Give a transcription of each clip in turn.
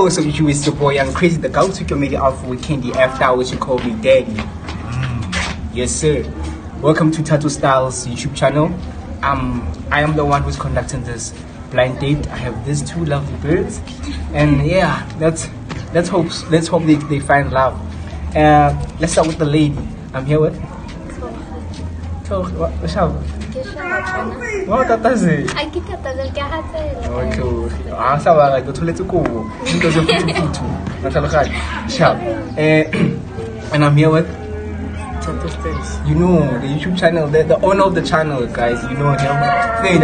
what's up, YouTube? It's your boy, Young Crazy, the go-to comedian alpha with Candy. After hours, you call me Daddy. Yes, sir. Welcome to Tattoo Styles YouTube channel. I am the one who's conducting this blind date. I have these two lovely birds, and yeah, let's hope they find love. Let's start with the lady. I'm here with. What's up? What does it? I get it. Okay. Asa ba ga tholetse kobo. Into ze futu. Natlhaloganya. Sharp. And I'm here with Tattoo Styles. you know the YouTube channel, the owner of the channel, guys. You know him. Hey,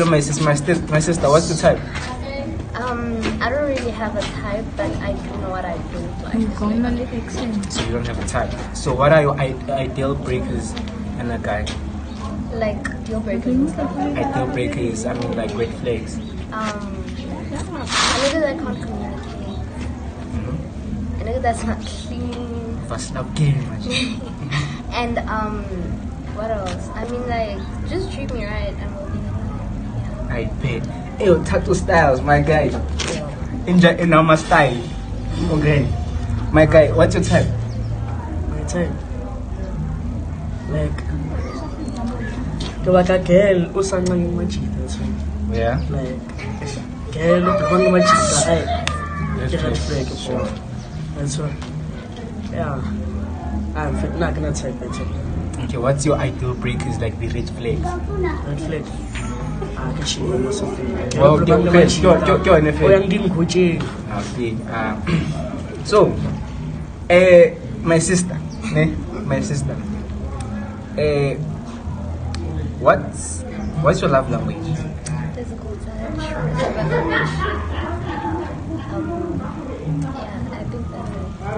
my sister. What's the type? I don't really have a type, but I do know what I do like. So you don't have a type. So what are your ideal breakers in a guy? Like deal breakers. Ideal breakers, I mean like red flags. A nigga that can't communicate. A nigga that's not clean. Fast up game. And what else? I mean, like, just treat me right and we'll be yeah. I bet. Hey, Tattoo Styles, my guy. In our style. Okay. My guy, what's your type? My type. Like, like a girl who sang like machita. Yeah. Like, girl who machita. Red flag. Sure. That's why. Yeah. I'm not gonna type it. Okay, what's your ideal breakers like the red flags? Red flag. I can show you something. Well, go in the Oh, I'm getting Gucci. Okay. So, my sister, my sister. What's your love language? Physical touch. Yeah, I think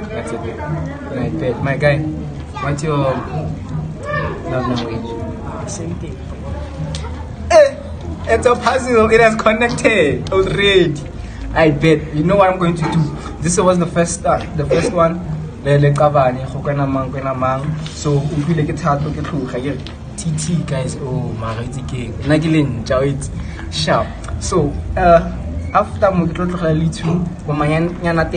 That's it. Right there. My guy, what's your love language? Same thing. It's a puzzle. It has connected already. I bet. You know what I'm going to do? This was the first start. The first one. So we like it TT guys. Oh my god. Sharp. So after we get 30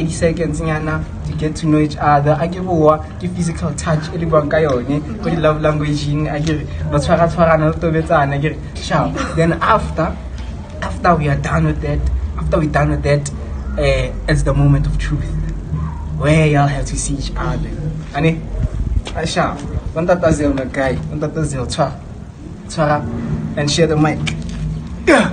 seconds to get to know each other, I give the physical touch, the love language, I give sharp. Then after we are done with that, it's the moment of truth where y'all have to see each other. And sharp. One tatazel my guy, one tatazel twa, and share the mic. Yeah.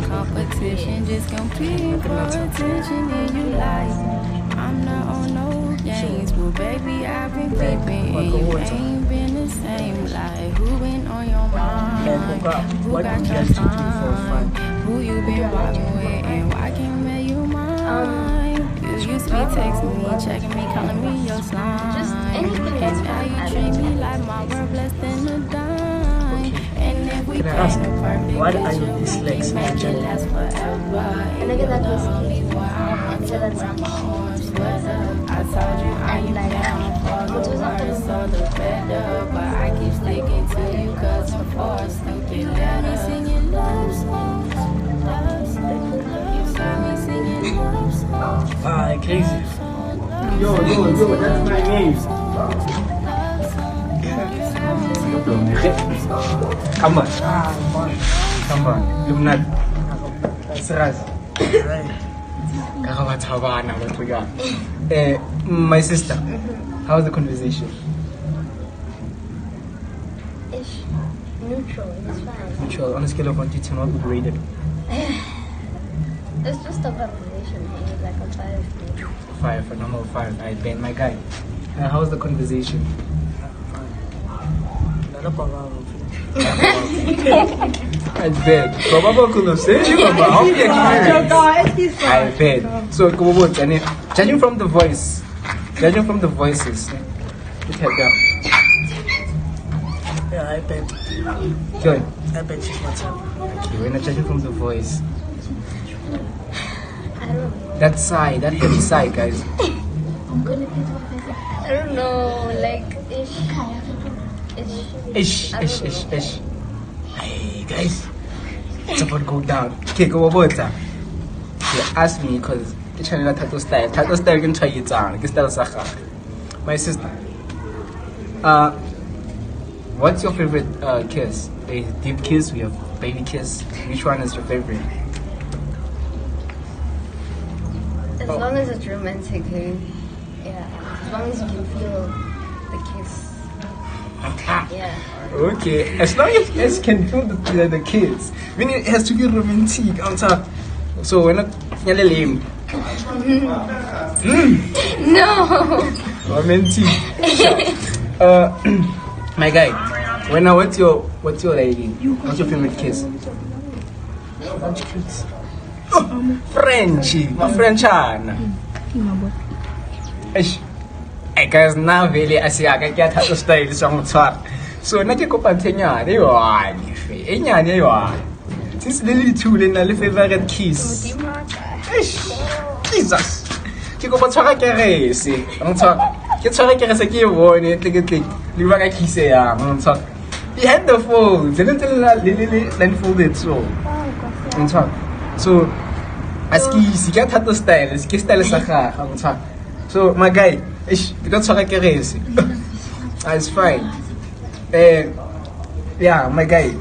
Competition, just compete for attention and you like. I'm not on no games, but baby I've been peeping and you ain't been the same. Like who been on your mind? Who got your time? Who you been walking with and why can't you mine? You used to be texting me, checking me, calling me your slime. Just anything that's and now you treat me like my worth less than a dime. And if we Can I ask, paint a perfect what are picture, your dislikes in make it general? last forever. A nigga that goes So that's I told you I ain't down for the worst or the better, but I keep sticking to you cause I'm forced. Stupid letter singing love songs, you saw me singing love songs. Ah, crazy. Yo, that's my name. Come on. Lumnat. That's right. My sister, how's the conversation? ish. Neutral. It's fine. Neutral. On a scale of 1 to 10, what would you rate it? It's just a conversation. It's like a 5. 5, a normal 5. I bet. My guy, how's the conversation? I bet. Probably could have said you about how I bet. So, judging from the voices, it had down. Yeah, I bet. Good. I bet she's not happy. Okay, we're not judging from the voice. I don't know. That sigh, that heavy sigh, guys. I'm gonna get my don't know, like ish. Hey guys, it's about to go down. Okay, go about that. You ask me because the channel tattoo style. Tattoo style can try it on. Style Saka. My sister. What's your favorite kiss? A deep kiss? We have baby kiss. Which one is your favorite? As long as it's romantic, hey? Yeah. As long as you can feel the kiss. Yeah. Okay, as long as you can feel the kids. I mean, it has to be romantic on top. So we're not lame. No. Romantic. My guy, what's your favorite kiss? French kiss. Frenchy, my Frenchana. Hey guys, now really I see I can get tattoo style song twat. So na ke kopantenya le one fe. Enyane yo. Since the two le na le favorite kiss. Jesus. Ke go batshwara kerese. Ke tshwara kerese ke bone tle le ba ka kiss ya motho. Behind the phone, the little unfolded so. So aski get tattoo style, ski style sa ga. So my guy, because it's fine. Yeah, my guy,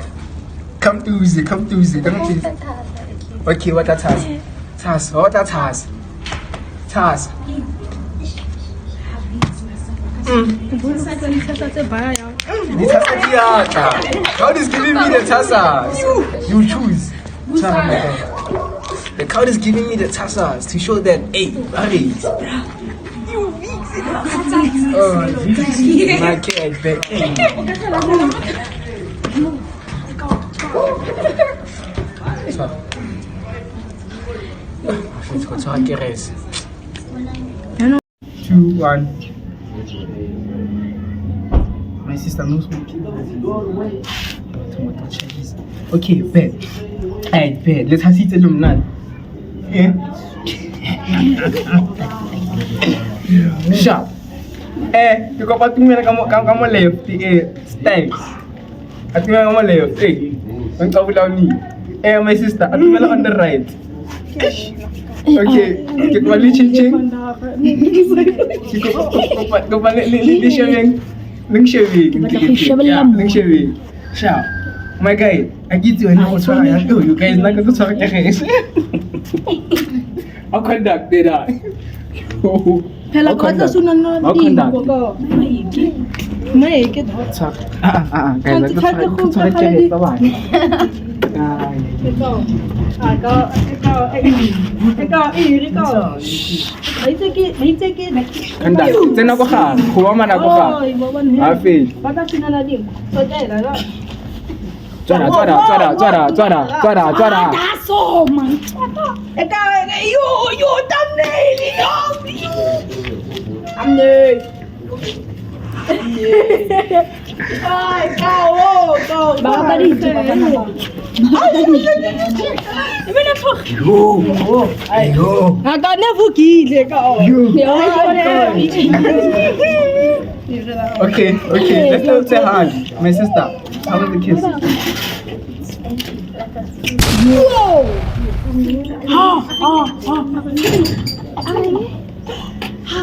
come to easy. Don't please. Okay, what that has? What that has? Task. God is giving me the tassas. You choose. The crowd is giving me the tassas to show that, hey, buddy. Oh, my kid, let's go to our race. 2, 1. My sister knows me. Tomato cheese. Okay, bed. Alright, bed. Let's have it alone now. Yeah. Sharp. You got to me kamu left. Thanks. At me kamu left. Ang kau bilang ni. My sister. At me on the right. Okay. Kita balik cincin. Kita balik ni shaving. Nung shaving. Nung shaving. Sharp. My guy, I get you a new try. You guys not going to talk again. I'll conduct it. Pela kota sunan no di ko. Mai ke Guys, let's talk again. Bye-bye. Conduct. Tena ko ka. Kuha man ako ka. Afi. Bata sinala dim. So dai la. Chora. Taso man. Eka yo tamne ni no. Amne. Ai, go. Baba di. Yo. Agora não vou aqui, legal. Okay. Let's not say hard. My sister, how was the kiss?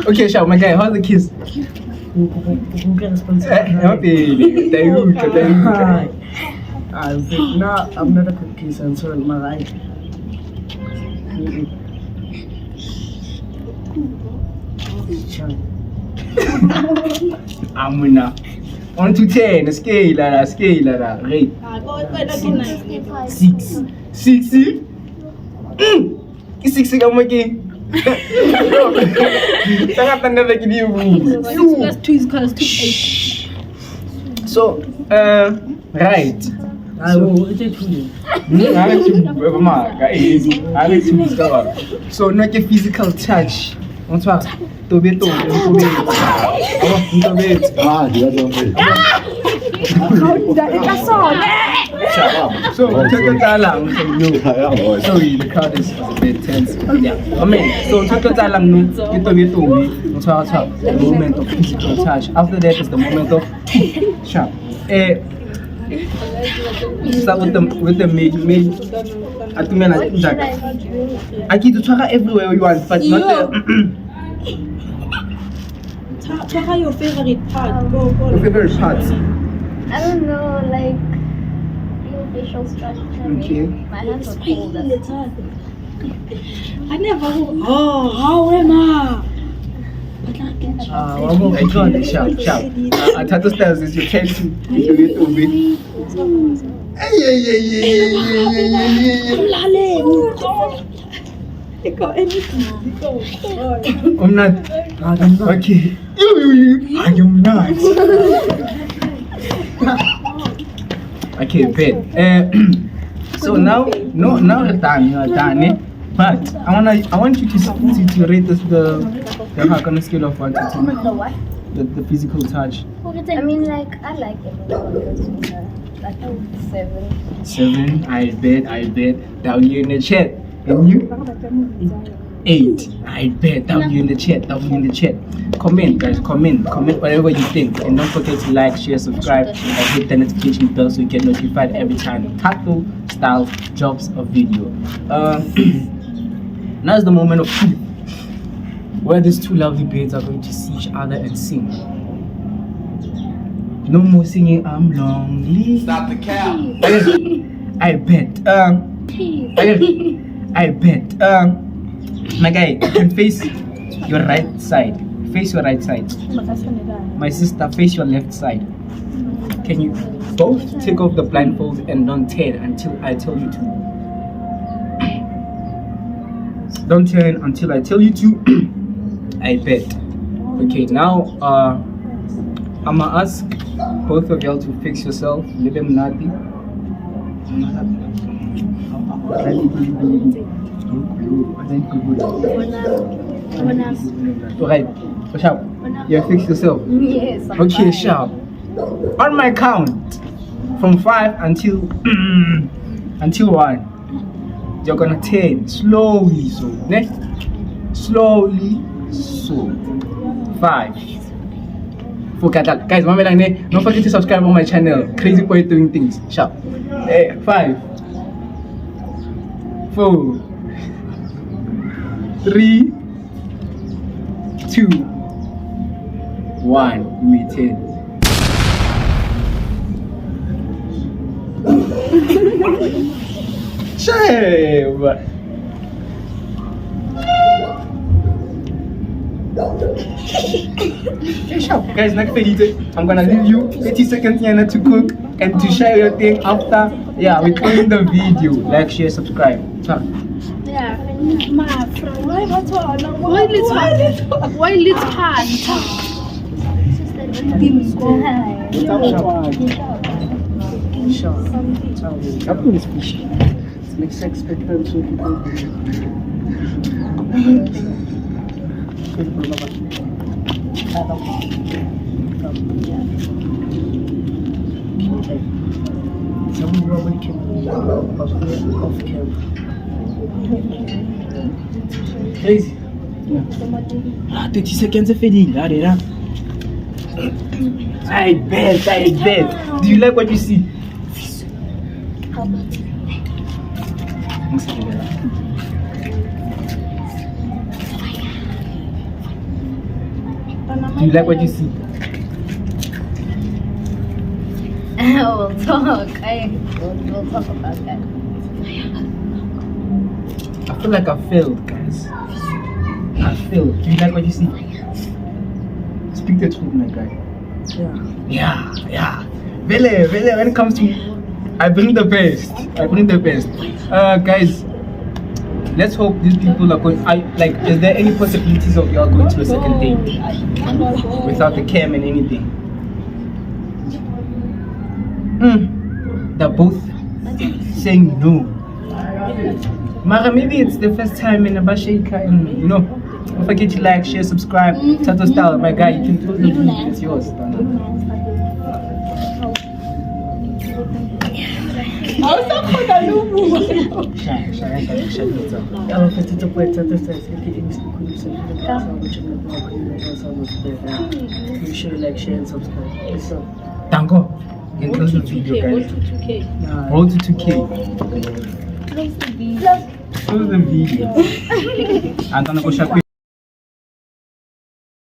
Okay, Shao, my guy, how's the kiss? I'm not a good kisser, so my right. Amuna. 1 to 10, scale, rate. 6. 6. 6 kamu lagi. Sangat tanda lagi dia. Plus 2 is equals to 8. So, right. So, not a physical touch. On toi, Tobeto. So Toto Talang from you. Sorry, the crowd is a bit tense. Yeah. I mean, so Toto Talang no, the moment of physical touch. After that is the moment of sharp. Start with the male. I keep to try everywhere you want, but not the. Try your favorite part. Go. Your favorite parts. I don't know, like your facial structure. Okay. My hands are cold. That's all. I never. Oh, how am I? One more. Sharp. Tattoo Styles is your turn to do it. I'm not. Okay. I am not. Okay, bet. So now you're done. But I want you to rate this the hack on a scale of 1 to 10. The what? The physical touch. I mean, like, I like it. Like 7. 7. I bet. Down here in the chat. And you? 8. I bet. Down here in the chat. Comment, guys. Comment whatever you think. And don't forget to like, share, subscribe, and hit the notification bell so you get notified every time Tattoo Styles drops a video. Now's the moment of truth, where these two lovely babes are going to see each other and sing. No more singing, I'm lonely. Stop the cap. I bet. My guy, you can face your right side. Face your right side. My sister, face your left side. Can you both take off the blindfold and don't turn until I tell you to? Don't turn until I tell you to. I bet. Okay, now I'ma ask both of y'all to fix yourself. Let them nothing. Alright, sharp. You fix yourself. Yes. Okay, sharp. On my count, from 5 until 1. You're gonna turn slowly, so next, slowly, so 5. Forget that, guys. Don't forget to subscribe on my channel. Crazy boy doing things. Sharp. 5, 4, 3, 2, 1. We turn. Shame. Guys, next video, I'm gonna leave you 30 seconds here to cook and to share your thing after. Yeah, we close the video. Like, share, subscribe. Ciao. Yeah. Why let's hard? Next expectation. Crazy. 30 seconds of feeding. I bet. Do you like what you see? Do you like what you see? We'll talk. We'll talk about that. I feel like I failed, guys. I failed. Do you like what you see? Speak the truth, my guy. Yeah. Vele, when it comes to I bring the best. Guys, let's hope these people are going. Is there any possibilities of y'all going to a second date without the cam and anything? They're both saying no. Mara, maybe it's the first time in Abashika, and don't forget to like, share, subscribe. Tattoo Style, my guy, you can close the video. It's yours. Petit point, ça te fait you should like, share, and subscribe. Listen. Tango. You can close the video, guys. Roll to 2K. Close the video. I'm gonna go shop.